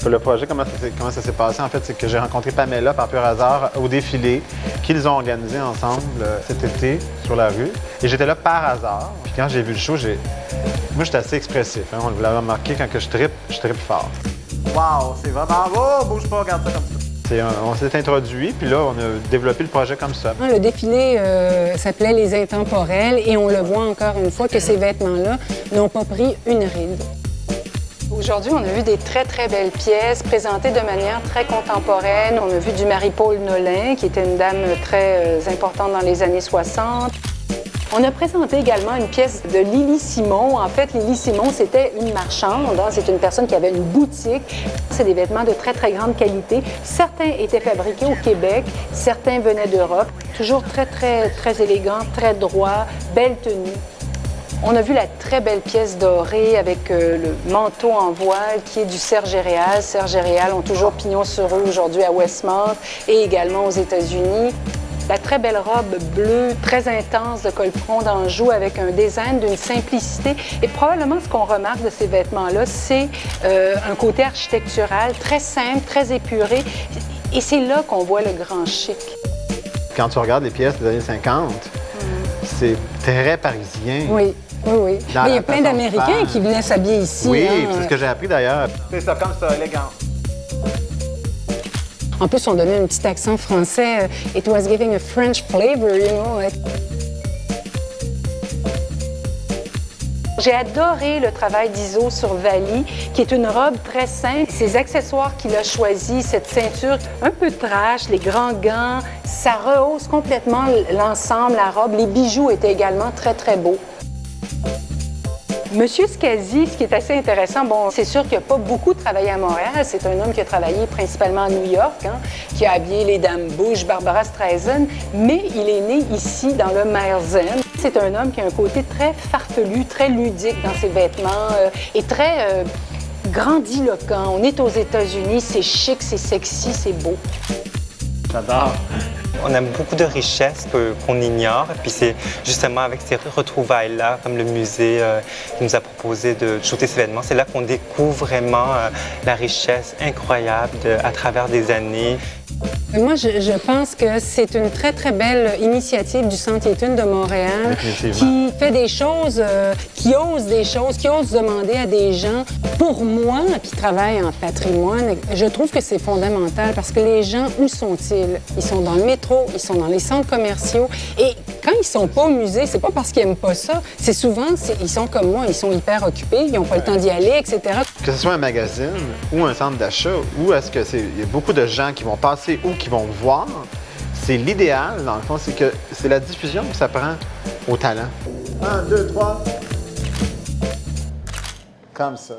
Le projet, comment ça s'est passé, en fait, c'est que j'ai rencontré Pamela par pur hasard au défilé qu'ils ont organisé ensemble cet été sur la rue. Et j'étais là par hasard. Puis quand j'ai vu le show, moi, j'étais assez expressif. Hein. On l'avait remarqué, quand je trippe fort. Wow, c'est vraiment beau! Bouge pas, regarde ça comme ça. On s'est introduit, puis là, on a développé le projet comme ça. Le défilé s'appelait Les Intemporels et on le voit encore une fois que ces vêtements-là n'ont pas pris une ride. Aujourd'hui, on a vu des très, très belles pièces présentées de manière très contemporaine. On a vu du Marie-Paul Nolin, qui était une dame très importante dans les années 60. On a présenté également une pièce de Lily Simon. En fait, Lily Simon, c'était une marchande. Hein? C'est une personne qui avait une boutique. C'est des vêtements de très, très grande qualité. Certains étaient fabriqués au Québec, certains venaient d'Europe. Toujours très, très, très élégant, très droit, belle tenue. On a vu la très belle pièce dorée avec le manteau en voile qui est du Serge et Réal. Serge et Réal ont toujours pignon sur rue aujourd'hui à Westmount et également aux États-Unis. La très belle robe bleue, très intense de col-front d'Anjou avec un design d'une simplicité. Et probablement ce qu'on remarque de ces vêtements-là, c'est un côté architectural très simple, très épuré. Et c'est là qu'on voit le grand chic. Quand tu regardes les pièces des années 50, c'est très parisien. Oui. Oui, oui. Mais il y a plein d'Américains qui venaient s'habiller ici. Oui, hein. c'est ce que j'ai appris d'ailleurs. C'est ça, comme ça, élégant. En plus, on donnait un petit accent français. It was giving a French flavor, you know. J'ai adoré le travail d'Iso sur Vali, qui est une robe très simple. Ces accessoires qu'il a choisis, cette ceinture un peu trash, les grands gants, ça rehausse complètement l'ensemble, la robe. Les bijoux étaient également très, très beaux. Monsieur Scasi, ce qui est assez intéressant, bon, c'est sûr qu'il n'a pas beaucoup travaillé à Montréal. C'est un homme qui a travaillé principalement à New York, hein, qui a habillé les Dames Bush, Barbara Streisand, mais il est né ici, dans le Mersenne. C'est un homme qui a un côté très farfelu, très ludique dans ses vêtements et très grandiloquent. On est aux États-Unis, c'est chic, c'est sexy, c'est beau. J'adore. On a beaucoup de richesses qu'on ignore. Puis c'est justement avec ces retrouvailles-là, comme le musée qui nous a proposé de shooter ces événements, c'est là qu'on découvre vraiment la richesse incroyable à travers des années. Moi, je pense que c'est une très, très belle initiative du Centre Eaton de Montréal qui fait des choses, qui ose des choses, qui ose demander à des gens. Pour moi, qui travaille en patrimoine, je trouve que c'est fondamental parce que les gens, où sont-ils? Ils sont dans le métro, ils sont dans les centres commerciaux et quand ils sont pas au musée, c'est pas parce qu'ils aiment pas ça, c'est souvent, ils sont comme moi, ils sont hyper occupés, ils n'ont pas le temps d'y aller, etc. Que ce soit un magazine ou un centre d'achat, ou est-ce que il y a beaucoup de gens qui vont passer ou qui vont voir, c'est l'idéal, dans le fond, c'est que c'est la diffusion que ça prend au talent. 1, 2, 3. Comme ça.